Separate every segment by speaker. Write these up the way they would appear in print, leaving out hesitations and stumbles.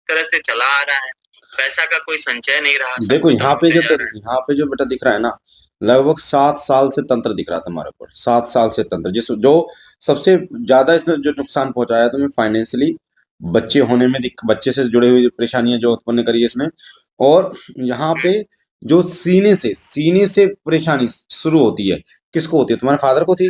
Speaker 1: तरह से चला आ रहा है, पैसा का कोई संचय नहीं रहा, सब
Speaker 2: देखो
Speaker 1: खत्म होते जा रहा है।
Speaker 2: यहाँ पे जो बेटा दिख रहा है ना, लगभग 7 साल से तंत्र दिख रहा था हमारे ऊपर, 7 साल से तंत्र, जिस जो सबसे ज्यादा इसने जो नुकसान पहुंचाया तुम्हें फाइनेंशियली, बच्चे होने में बच्चे से जुड़े हुई परेशानियां जो उत्पन्न करी है इसने। और यहाँ पे जो सीने से परेशानी शुरू होती है, किसको होती है? तुम्हारे फादर को थी।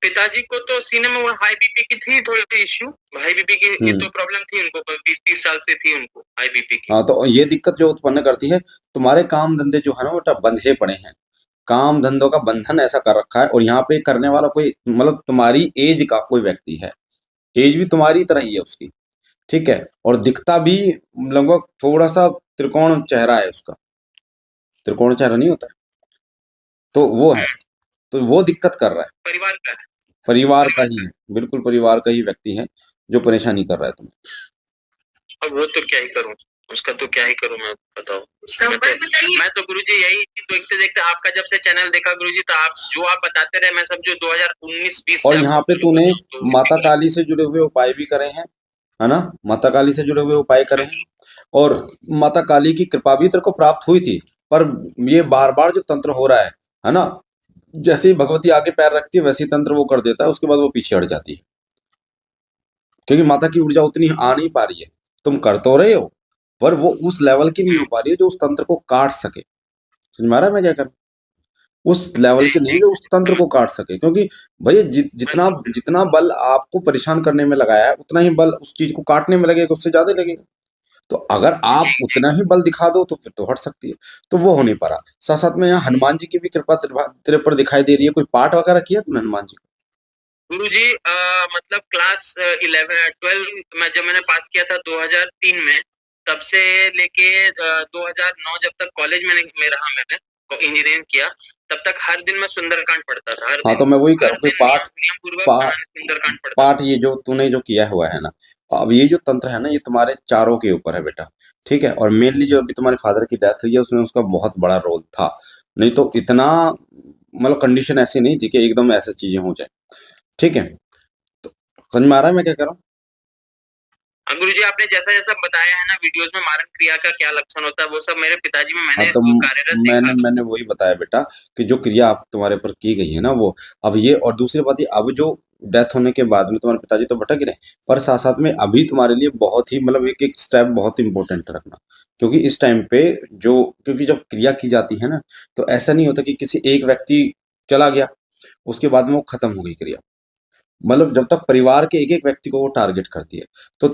Speaker 1: पिताजी को तो सीने में वो हाई बीपी की थी थोड़ी इश्यू, हाई बीपी की तो प्रॉब्लम थी उनको, 20-30 साल से थी उनको हाई बीपी की।
Speaker 2: हाँ, तो ये दिक्कत जो उत्पन्न करती है, तुम्हारे काम धंधे जो है ना बेटा बंधे पड़े हैं, काम धंधों का बंधन ऐसा कर रखा है। और यहाँ पे करने वाला कोई मतलब तुम्हारी एज का कोई व्यक्ति है, एज भी तुम्हारी तरह ही है उसकी, ठीक है, और दिखता भी लगभग थोड़ा सा त्रिकोण चेहरा है उसका, त्रिकोण चेहरा नहीं होता है, तो वो है, तो वो दिक्कत कर रहा है।
Speaker 1: परिवार का है।
Speaker 2: परिवार का ही है, बिल्कुल परिवार का ही व्यक्ति है जो परेशानी कर रहा है तुम्हें।
Speaker 1: अब वो तो क्या ही करूं, उसका तो क्या ही करूं मैं, बताओ। मैं तो गुरुजी यही देखते देखते आपका जब से चैनल देखा गुरुजी, तो आप जो आप बताते रहे मैं सब जो 2019-20
Speaker 2: और
Speaker 1: से
Speaker 2: यहाँ पे तूने माता काली से जुड़े हुए उपाय भी करे हैं, है ना, माता काली से जुड़े हुए उपाय करे हैं, और माता काली की कृपा भी तेरे को प्राप्त हुई थी। पर ये बार बार जो तंत्र हो रहा है ना, जैसे ही भगवती आगे पैर रखती है वैसे ही तंत्र वो कर देता है, उसके बाद वो पीछे हट जाती है, क्योंकि माता की ऊर्जा उतनी आ नहीं पा रही है। तुम कर तो रहे हो, पर वो उस लेवल की नहीं हो पा रही है जो उस तंत्र को काट सके। समझ में आ रहा है मैं क्या कर, उस लेवल के नहीं जो उस तंत्र को काट सके, क्योंकि भैया जितना जितना बल आपको परेशान करने में लगाया है, उतना ही बल उस चीज को काटने में लगेगा, उससे ज्यादा लगेगा। तो अगर आप उतना ही बल दिखा दो तो फिर तो हट सकती है, तो वो हो नहीं पा रहा। साथ साथ में यहाँ हनुमान जी की भी कृपा तेरे पर दिखाई दे रही है। कोई पाठ वगैरह किया तुमने हनुमान जी?
Speaker 1: गुरुजी मतलब क्लास 11-12 में जब मैंने पास किया था 2003 में, तब से लेके 2009 जब तक कॉलेज में रहा, मैंने इंजीनियरिंग किया, तब तक हर दिन मैं सुंदरकांड पढ़ता था, हर
Speaker 2: हाँ,
Speaker 1: दिन।
Speaker 2: तो मैं वही कह
Speaker 1: हर
Speaker 2: रहा हूँ कि
Speaker 1: दिन नियम पूर्वक
Speaker 2: पाठ
Speaker 1: सुंदरकांड पढ़ता
Speaker 2: पाठ ये जो तूने जो किया हुआ है ना, अब ये जो तंत्र है ना, ये तुम्हारे चारों के ऊपर है बेटा, ठीक है। और मेनली जो अभी तुम्हारे फादर की डेथ हुई है उसमें उसका बहुत बड़ा रोल था, नहीं तो इतना मतलब कंडीशन ऐसी नहीं थी कि एकदम ऐसी चीजें हो जाए, ठीक है। तो समझ में आ रहा है मैं क्या कर रहा हूँ?
Speaker 1: हाँ गुरुजी, आपने जैसा जैसा बताया है ना वीडियोस में, मारक क्रिया का क्या लक्षण होता है वो सब मेरे पिताजी में
Speaker 2: हाँ,
Speaker 1: मैंने
Speaker 2: तो
Speaker 1: वो कार्यरत देखा।
Speaker 2: मैंने वही बताया बेटा कि जो क्रिया आप तुम्हारे ऊपर की गई है ना वो, अब ये, और दूसरी बात ये, अब जो डेथ होने के बाद में तुम्हारे पिताजी तो भटक ही रहे, पर साथ साथ में अभी तुम्हारे लिए बहुत ही मतलब एक एक स्टेप बहुत इंपॉर्टेंट रखना, क्योंकि इस टाइम पे जो, क्योंकि जब क्रिया की जाती है ना, तो ऐसा नहीं होता कि किसी एक व्यक्ति चला गया उसके बाद में वो खत्म हो गई क्रिया, मतलब जब तक परिवार के एक एक व्यक्ति को वो टारगेट करती है। तो